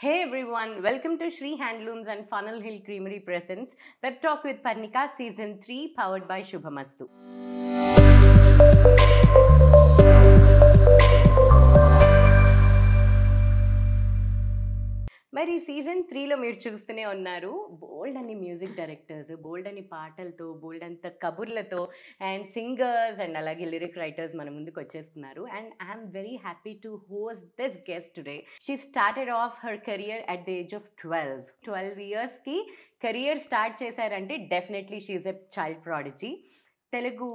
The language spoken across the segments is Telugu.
Hey everyone, welcome to Shree Handlooms and Funnel Hill Creamery presents Pep Talk with Parnika Season 3 powered by Shubhamastu. మరి సీజన్ 3లో మీరు చూస్తూనే ఉన్నారు బోల్డ్ అని మ్యూజిక్ డైరెక్టర్స్, బోల్డ్ అని పాటలతో, బోల్డ్ అంత కబుర్లతో అండ్ సింగర్స్ అండ్ అలాగే లిరిక్ రైటర్స్ మన ముందుకు వచ్చేస్తున్నారు. And I'm very happy to host this guest today. She started off her career at the age of 12 ఇయర్స్కి కెరియర్ స్టార్ట్ చేశారంటే definitely she is a child prodigy. Telugu,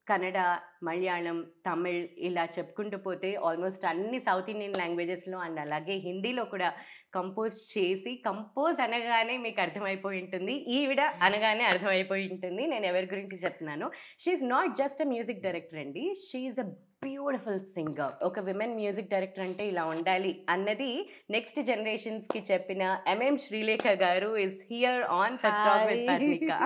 Kannada, Malayalam, Tamil ఇలా చెప్పుకుంటూ పోతే ఆల్మోస్ట్ అన్ని సౌత్ ఇండియన్ లాంగ్వేజెస్లో అండ్ అలాగే హిందీలో కూడా కంపోజ్ చేసి, కంపోజ్ అనగానే మీకు అర్థమైపోయి ఉంటుంది, ఈవిడ అనగానే అర్థమైపోయి ఉంటుంది నేను ఎవరి గురించి చెప్తున్నాను. She's not just a music director అండి, షీఈ్ అ బ్యూటిఫుల్ సింగర్. ఒక విమెన్ మ్యూజిక్ డైరెక్టర్ అంటే ఇలా ఉండాలి అన్నది నెక్స్ట్ జనరేషన్స్కి చెప్పిన MM Sreelekha garu is here on pep talk with Parnika.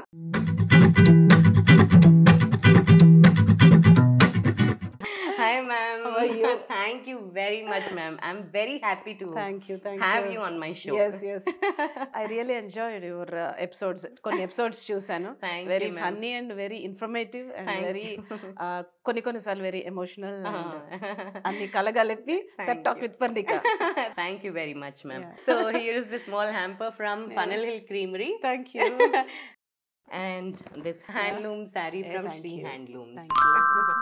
Hi ma'am. How are you? Thank you very much ma'am. I'm very happy to have you on my show. Yes. I really enjoyed your episodes. కొన్ని episodes చూసాను. Very funny and very informative and very కొన్ని సార్లు very emotional and అన్ని కలగలిపి Pep Talk with Parnika. Thank you very much ma'am. So here is the small hamper from Funnel Hill Creamery. Thank you. And this handloom saree from Shree Handlooms. Thank you.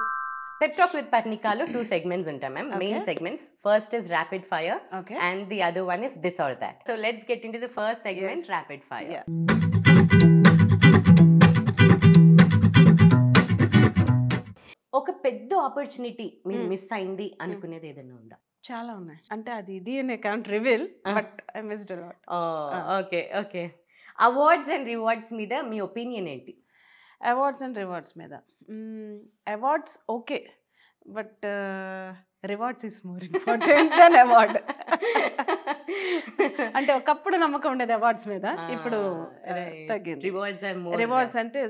Pep Talk with Parnikalo 2 segments ఉంటాయి ma'am. Main segments. First is rapid fire. Okay. And the other one is this or that. So let's get into the first segment, Yes. rapid fire. Yeah. ఒక పెద్ద ఆపర్చునిటీ మీరు మిస్ అయింది అనుకునేది ఏదైనా ఉందా? చాలా ఉన్నాయి. అంటే అది ఇది అని can't reveal but I missed a lot. Okay. Awards and rewards మీద మీ ఒపీనియన్ ఏంటి? అవార్డ్స్ అండ్ రివార్డ్స్ మీద awards okay, but rewards is more important than award. అంటే ఒకప్పుడు నమ్మకం ఉండేది అవార్డ్స్ మీద, ఇప్పుడు తగ్గింది. రివార్డ్స్ అంటే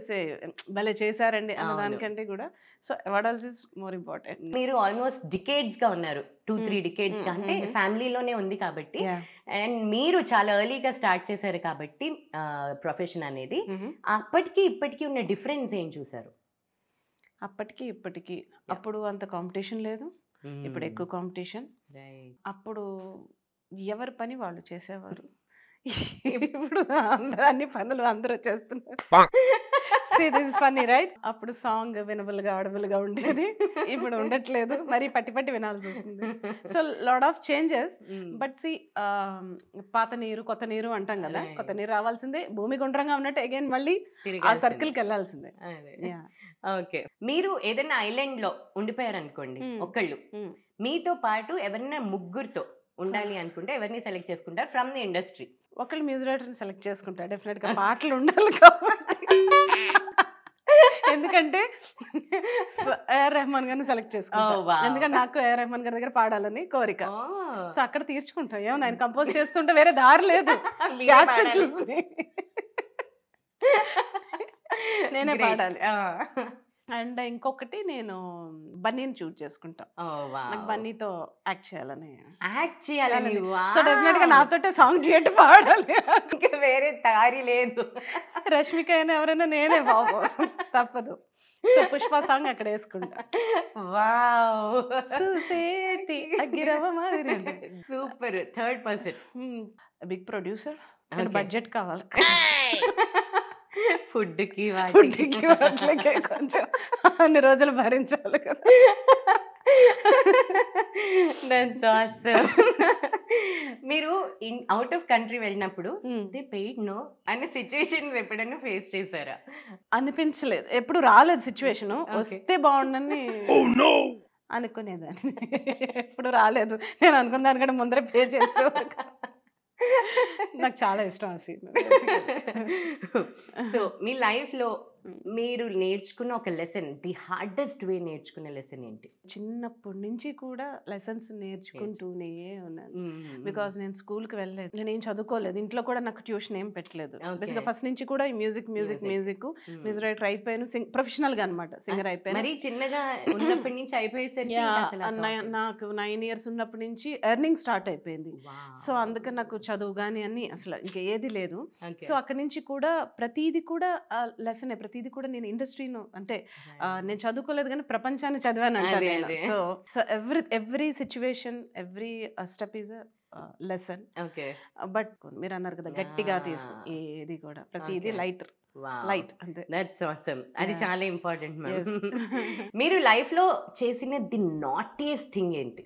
భలే చేశారండి అన్న దానికంటే కూడా so awards is more important. మీరు ఆల్మోస్ట్ డికేడ్స్ గా ఉన్నారు, 2-3 డికేడ్స్ గా, అంటే ఫ్యామిలీలోనే ఉంది కాబట్టి అండ్ మీరు చాలా ఎర్లీగా స్టార్ట్ చేశారు కాబట్టి ప్రొఫెషన్ అనేది. అప్పటికి ఇప్పటికీ ఉన్న డిఫరెన్స్ ఏం చూసారు? అప్పటికి ఇప్పటికి అప్పుడు అంత కాంపిటీషన్ లేదు, ఇప్పుడు ఎక్కువ కాంపిటీషన్. అప్పుడు ఎవరి పని వాళ్ళు చేసేవారు, ఇప్పుడు అన్ని పనులు అందరూ చేస్తున్నారు. This is funny right? అప్పుడు సాంగ్ వినబుల్ గా ఆడబుల్ గా ఉండేది, ఇప్పుడు ఉండట్లేదు, మరి పట్టి వినాల్సి వస్తుంది. So lot of changes. But సి పాత నీరు కొత్త నీరు అంటాం కదా, కొత్త నీరు రావాల్సిందే, భూమి గుండ్రంగా ఉన్నట్టు అగైన్ మళ్ళీ ఆ సర్కిల్కి వెళ్ళాల్సిందే. ఓకే, మీరు ఏదైనా ఐలాండ్ లో ఉండిపోయారు అనుకోండి, ఒకళ్ళు, మీతో పాటు ఎవరైనా ముగ్గురుతో ఉండాలి అనుకుంటే ఎవరిని సెలెక్ట్ చేసుకుంటారు ఫ్రమ్ ది ఇండస్ట్రీ? ఒకళ్ళు మ్యూజిక్ డైరెక్టర్ని సెలెక్ట్ చేసుకుంటారు, డెఫినెట్ గా పాటలు ఉండాలి కాబట్టి. ఎందుకంటే ఏఆర్ రెహమాన్ గారిని సెలెక్ట్ చేసుకుంటాం, ఎందుకంటే నాకు ఏఆర్ రెహమాన్ గారి దగ్గర పాడాలని కోరిక. సో అక్కడ తీర్చుకుంటాం, ఏమన్నా ఆయన కంపోజ్ చేస్తుంటే వేరే దారి లేదు, నేనే పాడాలి. అండ్ ఇంకొకటి నేను బన్నీని చూజ్ చేసుకుంటాను, నాకు బన్నీతో యాక్ట్ చేయాలని. సో డెఫినెట్ గా నాతోటే సాంగ్ డ్యూయట్ పాడాలి, ఇంకా వేరే దారి లేదు. రష్మిక అయినా ఎవరైనా నేనే బాబు, తప్పదు. సో పుష్ప సాంగ్ అక్కడ వేసుకుంటా. Super. Third person big producer, budget కావాలి, ఫుడ్కి వాటికి కొంచెం అన్ని రోజులు భరించాలి కదా. మీరు అవుట్ ఆఫ్ కంట్రీ వెళ్ళినప్పుడు దే పెయిడ్ నో అనే సిచ్యువేషన్ ఎప్పుడైనా ఫేస్ చేశారా? అనిపించలేదు, ఎప్పుడు రాలేదు సిచ్యువేషన్. వస్తే బాగుండని అనుకునేదాన్ని, ఎప్పుడు రాలేదు. నేను అనుకున్న దానికంటే ముందరే పే చేసేవారు. నాకు చాలా ఇష్టం ఆ సీన్. సో మీ లైఫ్ లో మీరు నేర్చుకున్న ఒక లెసన్, ది హార్డెస్ట్ వే నేర్చుకునే లెసన్ ఏంటి? చిన్నప్పటి నుంచి కూడా లెసన్స్ నేర్చుకుంటూనే ఉన్నాను. బికాస్ నేను స్కూల్కి వెళ్ళలేదు, నేను ఏం చదువుకోలేదు, ఇంట్లో కూడా నాకు ట్యూషన్ ఏం పెట్టలేదు. బేసిక్గా ఫస్ట్ నుంచి కూడా ఈ మ్యూజిక్ మ్యూజిక్ రైటర్ అయిపోయాను, ప్రొఫెషనల్గా అనమాట, సింగర్ అయిపోయాను. మరి చిన్నగా ఉన్నప్పటి నుంచి అయిపోయేసరికి నాకు 9 years ఉన్నప్పటి నుంచి ఎర్నింగ్ స్టార్ట్ అయిపోయింది. సో అందుకని నాకు చదువు కానీ అన్ని అసలు ఇంకా ఏది లేదు. సో అక్కడి నుంచి కూడా ప్రతిదీ కూడా లెసన్, ప్రతిదీ కూడా నేను ఇండస్ట్రీను అంటే నేను చదువుకోలేదు కానీ ప్రపంచాన్ని చదివాను అంటాను నేను. So every situation, every step is lesson. But మీరు అన్నారు కదా గట్టిగా తీసుకో, ఏది కూడా ప్రతిదీ లైట్ అంతే. That's awesome. అది చాలా ఇంపార్టెంట్ మ్యామ్. మీరు లైఫ్ లో చేసిన ది నాటియెస్ట్ థింగ్ ఏంటి?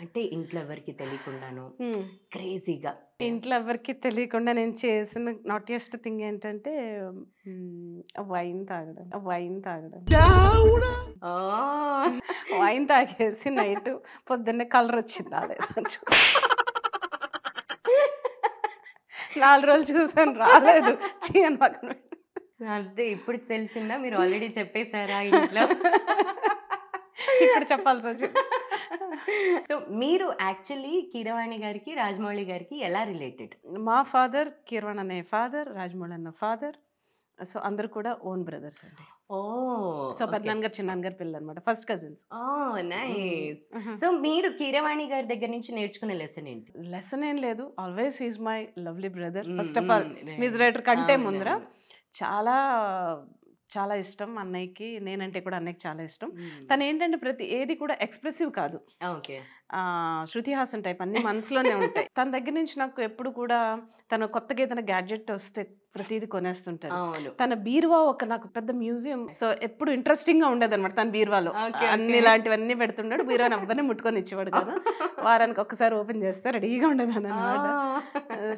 అంటే ఇంట్లో ఎవరికి తెలియకుండాను క్రేజీగా, ఇంట్లో ఎవరికి తెలియకుండా నేను చేసిన నాటియెస్ట్ థింగ్ ఏంటంటే వైన్ తాగడం. వైన్ తాగేసి నైట్ పొద్దున్నే కలర్ వచ్చింది రాలేదు. 4 రోజులు చూసాను, రాలేదు. చేయను పక్కన. అదే ఇప్పుడు తెలిసిందా? మీరు ఆల్రెడీ చెప్పేశారా ఇంట్లో? ఇప్పుడు చెప్పాల్సి వచ్చింది. సో మీరు యాక్చువల్లీ కీరవాణి గారికి, రాజమౌళి గారికి ఎలా రిలేటెడ్? మా ఫాదర్ కీరవాణి అనే ఫాదర్, రాజమౌళి అన్న ఫాదర్. సో అందరు కూడా ఓన్ బ్రదర్స్ అండి. సో పెద్దనాన్నగారు చిన్నాన్నగారు పిల్లలు అనమాట, ఫస్ట్ కజిన్స్. నైస్. సో మీరు కీరవాణి గారి దగ్గర నుంచి నేర్చుకునే లెసన్ ఏంటి? లెసన్ ఏం లేదు, always is my lovely brother. First of all music director కంటే ముందర చాలా చాలా ఇష్టం అన్నయ్యకి, నేనంటే కూడా అన్నయ్యకి చాలా ఇష్టం. తను ఏంటంటే ప్రతి ఏది కూడా ఎక్స్ప్రెసివ్ కాదు, శృతి హాసన్ టైప్, అన్ని మనసులోనే ఉంటాయి. తన దగ్గర నుంచి నాకు ఎప్పుడు కూడా తను కొత్తగా ఏదైనా గ్యాడ్జెట్ వస్తే ప్రతిదీ కొనేస్తుంటారు. తన బీరువా ఒక నాకు పెద్ద మ్యూజియం. సో ఎప్పుడు ఇంట్రెస్టింగ్ గా ఉండేది అనమాట తన బీరువాలో. అన్ని ఇలాంటివన్నీ పెడుతున్నాడు, బీరువాని అవ్వనే ముట్టుకొని ఇచ్చేవాడు కదా, వారానికి ఒక్కసారి ఓపెన్ చేస్తే రెడీగా ఉండేది అనమాట.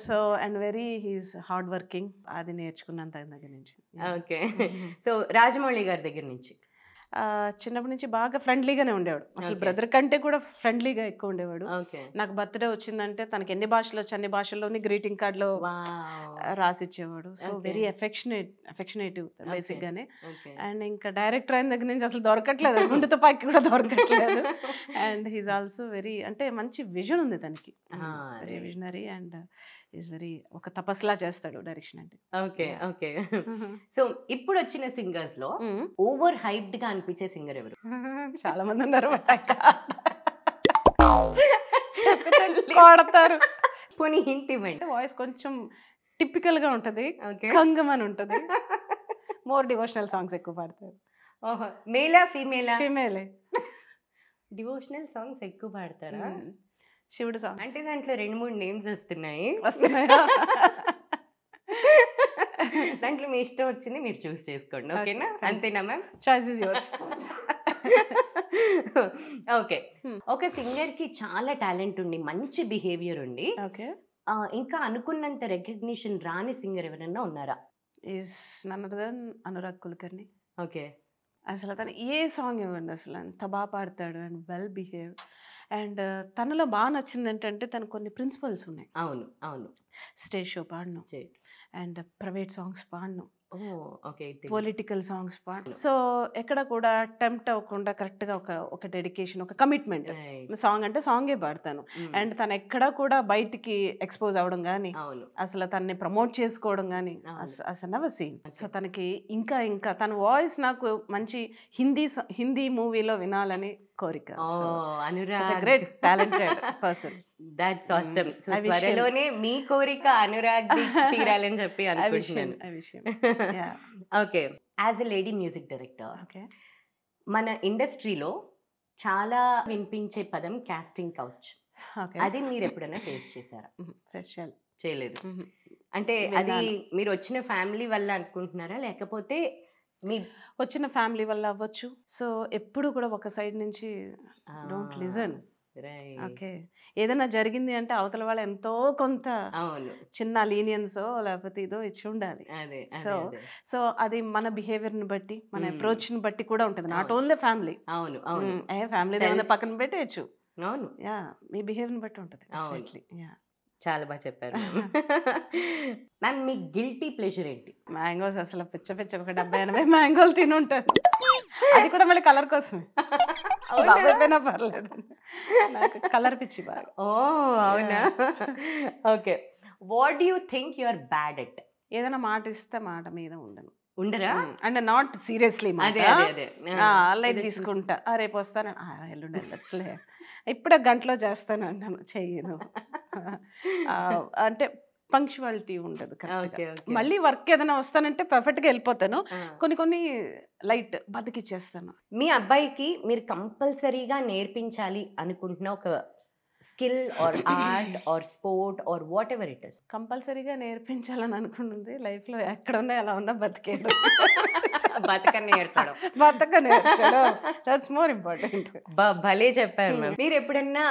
So and very he's hard working, అది నేర్చుకున్నాను తన దగ్గర నుంచి. ఓకే. సో రాజమౌళి గారి దగ్గర నుంచి చిన్నప్పటి నుంచి బాగా ఫ్రెండ్లీగానే ఉండేవాడు, అసలు బ్రదర్ కంటే కూడా ఫ్రెండ్లీగా ఎక్కువ ఉండేవాడు. నాకు బర్త్డే వచ్చిందంటే తనకి ఎన్ని భాషలు వచ్చి అన్ని భాషల్లోని గ్రీటింగ్ కార్డులో రాసిచ్చేవాడు. సో వెరీ అఫెక్షనేటివ్ బేసిక్ గానే. అండ్ ఇంకా డైరెక్టర్ అయిన దగ్గర నుంచి అసలు దొరకట్లేదు, గుండె తుపాకి కూడా దొరకట్లేదు. అండ్ హీస్ ఆల్సో వెరీ, అంటే మంచి విజన్ ఉంది తనకి, very visionary. And is very, ఒక తపస్లా చేస్తాడు డైరెక్షన్ అంటే. Okay okay. సో ఇప్పుడు వచ్చిన సింగర్స్ లో ఓవర్ హైప్డ్ గా అనిపించే సింగర్ ఎవరు? చాలా మంది ఉన్నారు, కొడతారు. పోనీ హింట్ ఇవ్వండి. వాయిస్ కొంచెం టిపికల్ గా ఉంటది, కంగమని ఉంటది, మోర్ డివోషనల్ సాంగ్స్ ఎక్కువ పాడతారు. ఓహో, మేలా ఫీమేలా? ఫీమేలే. డివోషనల్ సాంగ్స్ ఎక్కువ పాడతారా? శివుడు సాంగ్ అంటే దాంట్లో 2-3 నేమ్స్ వస్తున్నాయా? దాంట్లో మీ ఇష్టం వచ్చింది మీరు చూస్ చేసుకోండి, ఓకేనా? అంతేనా ma'am? Choice is yours. Okay. ఒక సింగర్ కి చాలా టాలెంట్ ఉండి, మంచి బిహేవియర్ ఉండి, ఇంకా అనుకున్నంత రికగ్నిషన్ రాని సింగర్ ఎవరైనా ఉన్నారా? Is none other than Anurag Kulkarni. Okay. అసలు అతను ఏ సాంగ్ ఇవ్వండి అసలు అంత బాగా పాడతాడు అండ్ వెల్ బిహేవ్. అండ్ తనలో బాగా నచ్చింది ఏంటంటే తను కొన్ని ప్రిన్సిపల్స్ ఉన్నాయి. అవును అవును. స్టేజ్ షో పాడను, అండ్ ప్రైవేట్ సాంగ్స్ పాడను, ఓకే, పొలిటికల్ సాంగ్స్ పాడను. సో ఎక్కడ కూడా టెంప్ట్ అవ్వకుండా కరెక్ట్గా ఒక డెడికేషన్, ఒక కమిట్మెంట్. సాంగ్ అంటే సాంగే పాడతాను. అండ్ తను ఎక్కడ కూడా బయటికి ఎక్స్పోజ్ అవ్వడం కానీ, అసలు తనని ప్రమోట్ చేసుకోవడం కానీ అసలు నెవర్ సీన్. సో తనకి ఇంకా ఇంకా తన వాయిస్ నాకు మంచి హిందీ మూవీలో వినాలని కోరిక. Great talented person. That's awesome. So త్వరలోనే మీ కోరిక అనురాగ్ తీరాలని చెప్పి అనుకుంటున్నాను. Okay. As a lady music director, మన ఇండస్ట్రీలో చాలా వినిపించే పదం కాస్టింగ్ కౌచ్. అది మీరు ఎప్పుడైనా ఫేస్ చేశారా? చేయలేదు. అంటే అది మీరు వచ్చిన ఫ్యామిలీ వల్ల అనుకుంటున్నారా, లేకపోతే మీ వచ్చిన ఫ్యామిలీ వల్ల అవ్వచ్చు? సో ఎప్పుడు కూడా ఒక సైడ్ నుంచి డోంట్ లిజన్. ఓకే, ఏదైనా జరిగింది అంటే అవతల వాళ్ళు ఎంతో కొంత చిన్న లీనియన్సో లేకపోతే ఇదో ఇచ్చి ఉండాలి. సో అది మన బిహేవియర్ని బట్టి, మన అప్రోచ్ని బట్టి కూడా ఉంటుంది, నాట్ ఓన్లీ ఫ్యామిలీ. అవును, ఫ్యామిలీ పక్కన పెట్టేయచ్చు. అవును, యా, మీ బిహేవియర్ని బట్టి ఉంటుంది. చాలా బాగా చెప్పారు మ్యామ్. మీ గిల్టీ ప్లెజర్ ఏంటి? మ్యాంగోస్ అసలు పిచ్చ పిచ్చ ఒక 70-80 మ్యాంగోలు తిని ఉంటాను. అది కూడా మళ్ళీ కలర్ కోసమే. బాబైపోయినా పర్లేదు, నాకు కలర్ పిచ్చి బాగా. ఓ అవునా? Okay. What do you think you are bad at? ఏదైనా మాట ఇస్తే మాట మీద ఉండను. ఉండరా? అంటే నాట్ సీరియస్లీ అదే లైట్ తీసుకుంటా. రేపు వస్తాను, ఎల్లుండి వెళ్ళొచ్చులే, ఇప్పుడే గంటలో చేస్తాను అంటాను, చెయ్యను. అంటే పంక్చువాలిటీ ఉండదు. మళ్ళీ వర్క్ ఏదైనా వస్తానంటే పర్ఫెక్ట్గా వెళ్ళిపోతాను. కొన్ని లైట్ బతికిచ్చేస్తాను. మీ అబ్బాయికి మీరు కంపల్సరీగా నేర్పించాలి అనుకుంటున్న ఒక skill or art or sport or whatever it is? కంపల్సరీగా నేర్పించాలని అనుకుంటుంది. లైఫ్లో ఎక్కడ ఉన్నా ఎలా ఉన్నా బతికేయడం, నేర్చడం, దట్స్ మోర్ ఇంపార్టెంట్. భలే చెప్పారు మ్యామ్. మీరు ఎప్పుడన్నా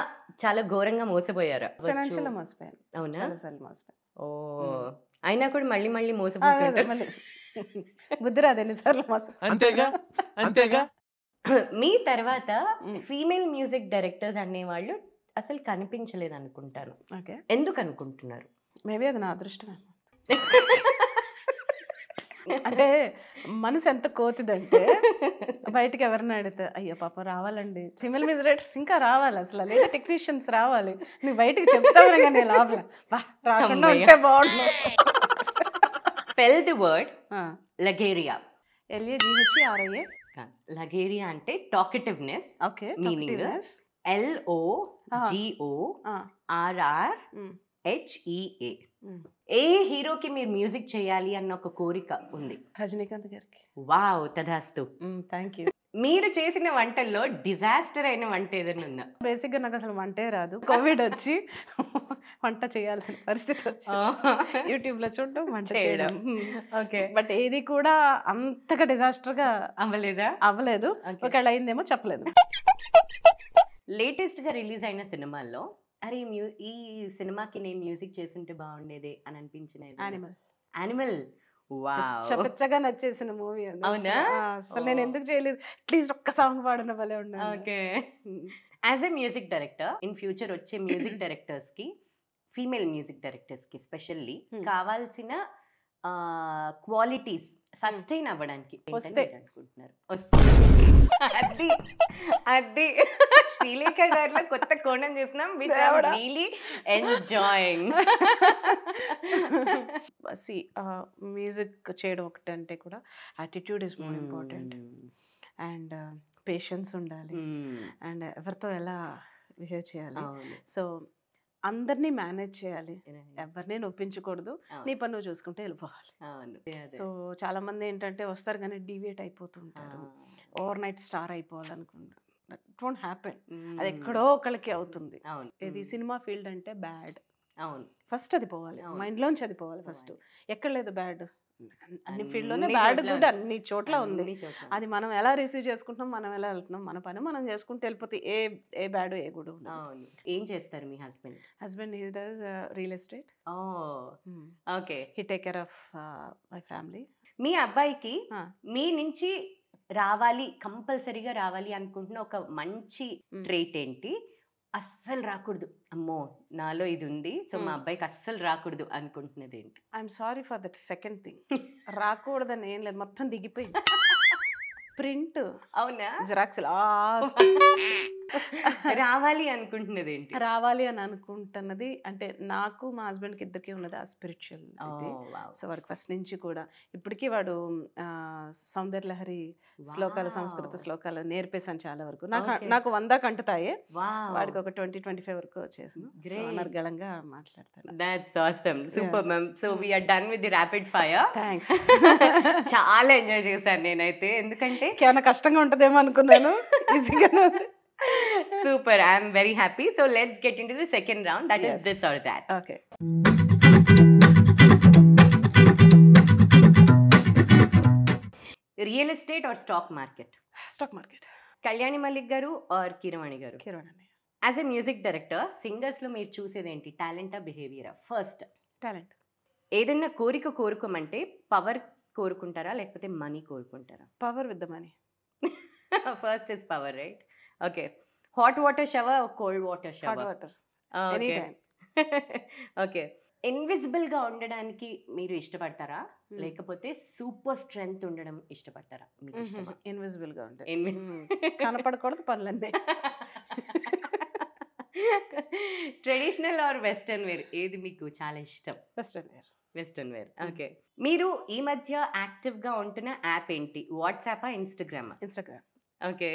చాలా ఘోరంగా మోసపోయారా? ఫైనాన్షియల్ మోసపోయాను. అవునా? చాలాసార్లు మోసపోయాను. ఓ, అయినా కూడా మళ్ళీ మళ్ళీ మోసపోతుంటారు. బుద్ధి రాదు ఎన్నిసార్లు మోసం. అంతేగా. మీ తర్వాత ఫీమేల్ మ్యూజిక్ డైరెక్టర్స్ అనేవాళ్ళు అసలు కనిపించలేదు అనుకుంటాను. ఓకే, ఎందుకు అనుకుంటున్నారు? మేబీ అది నా అదృష్టం. అంటే మనసు ఎంత కోతిదంటే బయటికి ఎవరిని అడిగితే అయ్యో పాపం రావాలండి ఫీమేల్ మ్యూజిక్ డైరెక్టర్స్ ఇంకా రావాలి, అసలు లేదా టెక్నీషియన్స్ రావాలి, నువ్వు బయటికి చెప్తావు కానీ లాభం రాకుండా ఉంటే బాగుండు. Spell the word logorrhea. LAGHERIA. Logorrhea అంటే టాకెటివ్నెస్. Okay, meaning LOGORRHEA. ఏ హీరోకి మీరు మ్యూజిక్ చేయాలి అన్న ఒక కోరిక ఉంది? రజనీకాంత్ గారికి. వావ్, తదాస్తు. Thank you. మీరు చేసిన వంటల్లో డిజాస్టర్ అయిన వంట ఏదైనా ఉందా? బేసిక్గా నాకు అసలు వంటే రాదు. కోవిడ్ వచ్చి వంట చేయాల్సిన పరిస్థితి వచ్చి యూట్యూబ్లో చూడడం, వంట చేయడం. ఓకే, బట్ ఏది కూడా అంతగా డిజాస్టర్గా అవ్వలేదు. ఒకవేళ అయిందేమో చెప్పలేదు. లేటెస్ట్గా రిలీజ్ అయిన సినిమాల్లో అరే ఈ సినిమాకి నేను మ్యూజిక్ చేస్తుంటే బాగుండేది అని అనిపించినది? యానిమల్. పిచ్చగా నచ్చేసిన మూవీ. అవునా? అసలు నేను ఎందుకు చేయలేదు, అట్లీస్ట్ ఒక్క సాంగ్ పాడిన వల్లే ఉండాలి. Okay. As a music director, in future వచ్చే మ్యూజిక్ డైరెక్టర్స్కి, ఫీమేల్ మ్యూజిక్ డైరెక్టర్స్కి స్పెషల్లీ కావాల్సిన క్వాలిటీస్ సస్టైన్ అవ్వడానికి అనుకుంటున్నారు? అది అది శ్రీలేఖ గారిలో కొత్త కోణం చేసినాం. Which I am really enjoying. Music చేయడం ఒకటంటే కూడా attitude is more important, and patience ఉండాలి, అండ్ ఎవరితో ఎలా బిహేవ్ చేయాలి. సో అందరినీ మేనేజ్ చేయాలి, ఎవరిని ఒప్పించకూడదు, నీ పని నువ్వు చూసుకుంటే వెళ్ళిపోవాలి. సో చాలా మంది ఏంటంటే వస్తారు కానీ డీవియేట్ అయిపోతుంటారు, ఓవర్ నైట్ స్టార్ అయిపోవాలనుకుంటారు. That won't happen. అది ఎక్కడో ఒకళ్ళకి అవుతుంది. ఇది సినిమా ఫీల్డ్ అంటే బ్యాడ్. అవును, ఫస్ట్ అది పోవాలి, మైండ్లోంచి అది పోవాలి ఫస్ట్. ఎక్కడ లేదు బ్యాడ్, అన్ని ఫీల్డ్లోనే బ్యాడ్ గుడ్ అన్ని చోట్ల ఉంది. అది మనం ఎలా రిసీవ్ చేసుకుంటున్నాం, మనం ఎలా వెళ్తున్నాం, మన పని మనం చేసుకుంటూ వెళ్ళిపోతే ఏ బ్యాడ్ ఏ గుడ్. ఏం చేస్తారు మీ husband? Husband he does real estate. Okay, he take care of my family. మీ అబ్బాయికి మీ నుంచి రావాలి, కంపల్సరీగా రావాలి అనుకుంటున్న ఒక మంచి ట్రేట్ ఏంటి? అస్సలు రాకూడదు, అమ్మో నాలో ఇది ఉంది, సో మా అబ్బాయికి అస్సలు రాకూడదు అనుకుంటున్నది ఏంటి? I'm sorry for that second thing. రాకూడదని ఏం లేదు, మొత్తం దిగిపోయింది. ప్రింట్. అవునా? జిరాక్స్. రావాలి అనుకుంటున్నది ఏంటి? రావాలి అని అనుకుంటున్నది అంటే నాకు మా హస్బెండ్కి ఇద్దరికి ఉన్నది ఆ స్పిరిచువల్. సో వాడికి ఫస్ట్ నుంచి కూడా ఇప్పటికీ వాడు సౌందర్యలహరి శ్లోకాలు, సంస్కృత శ్లోకాలు నేర్పేశాను చాలా వరకు. నాకు 100 కంటుతాయే, వాడికి ఒక 20-25 వరకు వచ్చేసాను. అనర్గళంగా మాట్లాడతాను. That's awesome, super ma'am. So we are done with the rapid fire. Thanks. చాలా ఎంజాయ్ చేశాను నేనైతే, ఎందుకంటే ఏమైనా కష్టంగా ఉంటుందేమో అనుకున్నాను, ఈజీగానే ఉంది. Super, I am very happy. So let's get into the second round, that is this or that. Okay. Real estate or stock market? Stock market. Kalyani Malik garu or Kiravani garu? Kiravani. As a music director, singers lo meer choosedi enti, talent or behavior? First, talent. ఏదైనా కోరుకోమంటే పవర్ కోరుకుంటారా లేకపోతే మనీ కోరుకుంటారా? Power with the money. First is power, right? Okay. Hot water shower or cold water shower? Hot water. Okay. Anytime. Okay. ఇన్విజిబుల్‌గా ఉండడానికి మీరు ఇష్టపడతారా? లేకపోతే సూపర్ స్ట్రెంగ్త్ ఉండడం ఇష్టపడతారా? మీకు ఇష్టమా? ఇన్విజిబుల్గా ఉంటాయి. ఇన్వి కనపడకూడదు పనులన్నీ. ట్రెడిషనల్ ఆర్ వెస్టర్న్ వేర్ ఏది మీకు చాలా ఇష్టం? Western wear. Western wear. Okay. మీరు ఈ మధ్య యాక్టివ్‌గా ఉంటున్న యాప్ ఏంటి? వాట్సాపా? ఇన్‌స్టాగ్రామా? Instagram. Okay.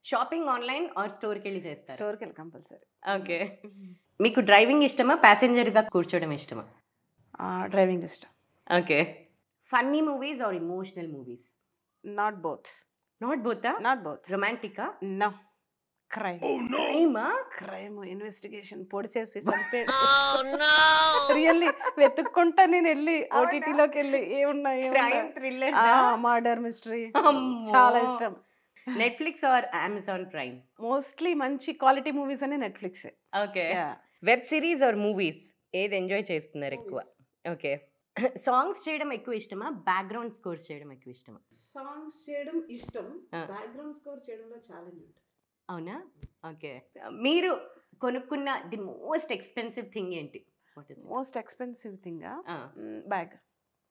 Shopping online or స్టోర్‌కెళ్ళి చేస్తారా? స్టోర్కి వెళ్ళి కంపల్సరీ. ఓకే. మీకు డ్రైవింగ్ ఇష్టమా? ప్యాసింజర్‌గా కూర్చోవడం ఇష్టమా? డ్రైవింగ్ ఇష్టం. Okay. Funny movies or emotional movies? Not both. Not బోతా? Not both. రొమాంటికా? నో. క్రైమ్. క్రైమా? క్రైమ్ ఇన్వెస్టిగేషన్ పొడిచేసి చంపాడు. రియల్లీ వెతుక్కుంటా నేను వెళ్ళి ఓటీటీలోకి వెళ్ళి ఏమున్నాయి క్రైమ్ థ్రిల్లర్స్? మర్డర్ మిస్టరీ అమ్మో. చాలా ఇష్టం. Netflix or Amazon Prime? Mostly మంచి క్వాలిటీ మూవీస్ అనే Netflix. Okay. Web series or movies ఏది ఎంజాయ్ చేస్తున్నారు ఎక్కువ? ఓకే. సాంగ్స్ చేయడం ఎక్కువ ఇష్టమా? బ్యాక్‌గ్రౌండ్ స్కోర్స్ చేయడం ఎక్కువ ఇష్టమా? సాంగ్స్ చేయడం ఇష్టం. ఆ. బ్యాక్గ్రౌండ్ స్కోర్ చేయడంలో ఛాలెంజ్ ఉంటుంది. అవునా? ఓకే. మీరు కొనుక్కున్న ది మోస్ట్ ఎక్స్‌పెన్సివ్ థింగ్ ఏంటి? What is it? Most expensive thing bag.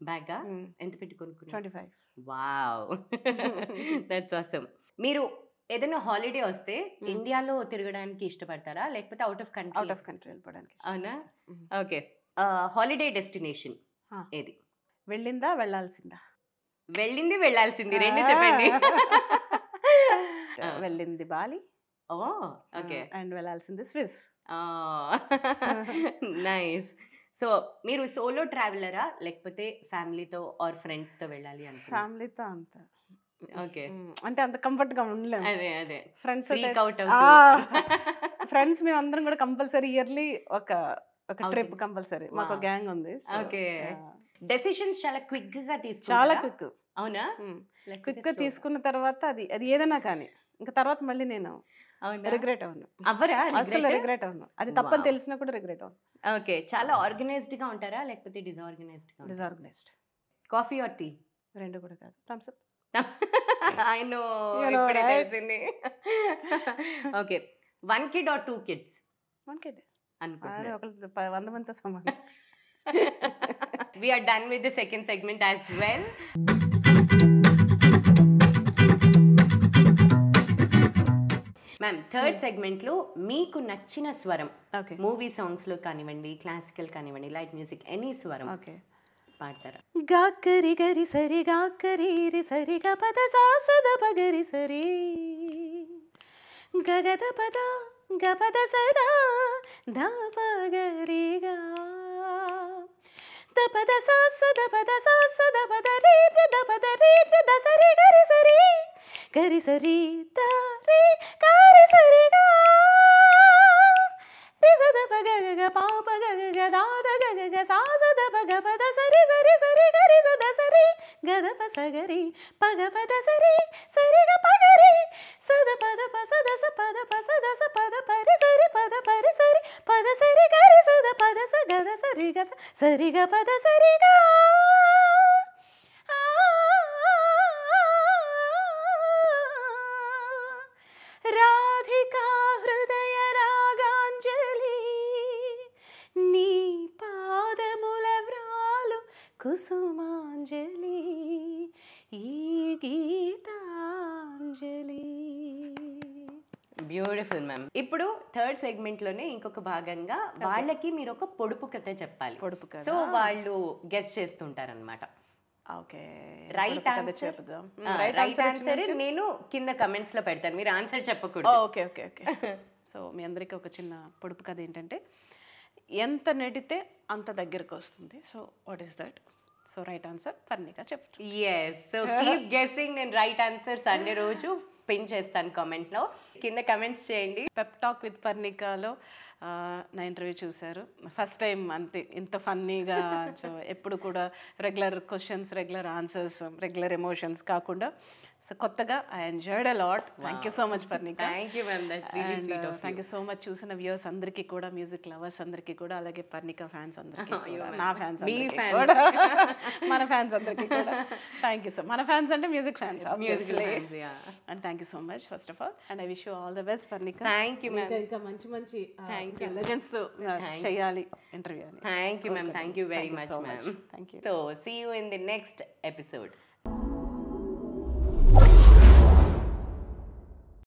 బ్యాగా? ఎంత పెట్టి కొనుక్కున్నారు? 25. వావ్! That's awesome. మీరు ఏదైనా హాలిడే వస్తే ఇండియాలో తిరగడానికి ఇష్టపడతారా? లేకపోతే out of country? Out of country వెళ్ళిపోవడానికి అవునా? ఇష్టపడతా. ఓకే. హాలిడే డెస్టినేషన్ ఏది? వెళ్ళిందా వెళ్ళాల్సిందా? వెళ్ళింది, వెళ్ళాల్సింది 2 చెప్పండి. వెళ్ళింది బాలి. ఓహ్! ఓకే. అండ్ వెళ్ళాల్సింది స్విస్. నైస్. సో మీరు సోలో ట్రావెలరా? లేకపోతే ఫ్యామిలీతో ఆర్ ఫ్రెండ్స్‌తో వెళ్ళాలి అనుకున్నారా? ఫ్యామిలీతో అంత ఓకే. అంటే అంత కంఫర్ట్ గా ఉండలేము. అదే అదే. ఫ్రెండ్స్ ఫ్రీక్ అవుట్ ఫ్రెండ్స్ మేము అందరం కూడా కంపల్సరీ ఇయర్లీ ఒక ట్రిప్ Outing. కంపల్సరీ. మాకు Wow. గ్యాంగ్ ఉంది. ఓకే. డెసిషన్స్ చాలా క్విక్‌గా చాలా తీసుకుంటారా? క్విక్ అవునా? క్విక్ గా తీసుకున్న తర్వాత అది ఏదైనా కానీ ఇంకా తర్వాత మళ్ళీ నేను అవునా? రిగ్రెట్ అవ్వను. అవ్వరా? అసలు రిగ్రెట్ అవ్వను. అది తప్పని Wow. తెలిసినా కూడా రిగ్రెట్ అవ్వను. ఓకే. చాలా ఆర్గనైజ్డ్‌గా ఉంటారా? లేకపోతే డిసార్గనైజ్డ్‌గా ఉంటారా? డిసార్గనైజ్డ్. Coffee or tea? రెండు కూడా కాదు. Thums Up. I know. You know, ఇప్పుడే right? తెలిసింది. Okay. 1 kid or 2 kids one kid. అనుకుంటున్నారు? ఒకళ్ళు 100 మందితో సమానం. We are done with the second segment as well. Ma'am, third సెగ్మెంట్లో మీకు నచ్చిన స్వరం ఓకే. మూవీ సాంగ్స్లో కానివ్వండి, క్లాసికల్ కానివ్వండి, లైట్ మ్యూజిక్, ఎనీ స్వరం ఓకే. పాడతారా? గాకరి గరి సరి గాకరి రి సరి గ పద సా సద పగరి సరి గగద పద గ పద సదా ద పగరి గా ద పద సా సద పద సా సద పద రి ద పద రి ద సరి గరి సరి ద రి గరి సరి గా రి సద పగ గ పా పగ గ దా ద గ గ సా సద పగ పద సరి గరి సద సరి గద ప సగరి పగ పద సరి గ పగరి సద పద ప సద స పద ప సద స పద పరి సరి పద పద సరి గరి సద పద స గద సరి గ సరి గ పద సరి గా రాధికా హృదయ రాగాంజలి నీ పాదముల వ్రాలు కుసుమాంజలి ఈ గీతాంజలి. Beautiful ma'am. ఇప్పుడు థర్డ్ సెగ్మెంట్లోనే ఇంకొక భాగంగా వాళ్ళకి మీరు ఒక పొడుపు కథ చెప్పాలి. పొడుపు కథ. సో వాళ్ళు గెస్ట్ చేస్తుంటారనమాట. ఓకే. రైట్ ఆన్సర్ చెప్దాం. రైట్ ఆన్సర్ నేను కింద కమెంట్స్ లో పెడతాను, మీరు ఆన్సర్ చెప్పకూడదు. Okay okay okay. సో మీ అందరికీ ఒక చిన్న పొడుపు కథ ఏంటంటే, ఎంత నెడితే అంత దగ్గరకు వస్తుంది. So what is that? So right answer Parnika చెప్తాను. ఎస్. So keep guessing. నేను రైట్ ఆన్సర్ సండే రోజు పిన్ చేస్తాను కామెంట్లో, కింద కమెంట్స్ చేయండి. పెప్ టాక్ విత్ పర్ణికలో నా ఇంటర్వ్యూ చూశారు. ఫస్ట్ టైం అంతే ఇంత ఫన్నీగా. సో ఎప్పుడు కూడా regular questions, regular answers, regular emotions కాకుండా సో కొత్తగా I enjoyed a lot. Thank you so much Parnika. Thank you ma'am, that's really sweet of you. Thank you so much చూసిన వ్యూవర్స్ అందరికీ కూడా, మ్యూజిక్ లవర్స్ అందరికీ కూడా, అలాగే పర్ణిక ఫ్యాన్స్ అందరికీ కూడా, నా ఫ్యాన్స్ కూడా, మన ఫ్యాన్స్ అందరికీ కూడా థ్యాంక్ యూ సో. మన ఫ్యాన్స్ అంటే music fans obviously. And thank you so much first of all. And I wish you all the best Parnika. Thank you ma'am. ఇంకా మంచి మంచి లెజెండ్స్తో చేయాలి ఇంటర్వ్యూ అని. Thank you ma'am, thank you very much ma'am. Thank you. So see you in the next episode.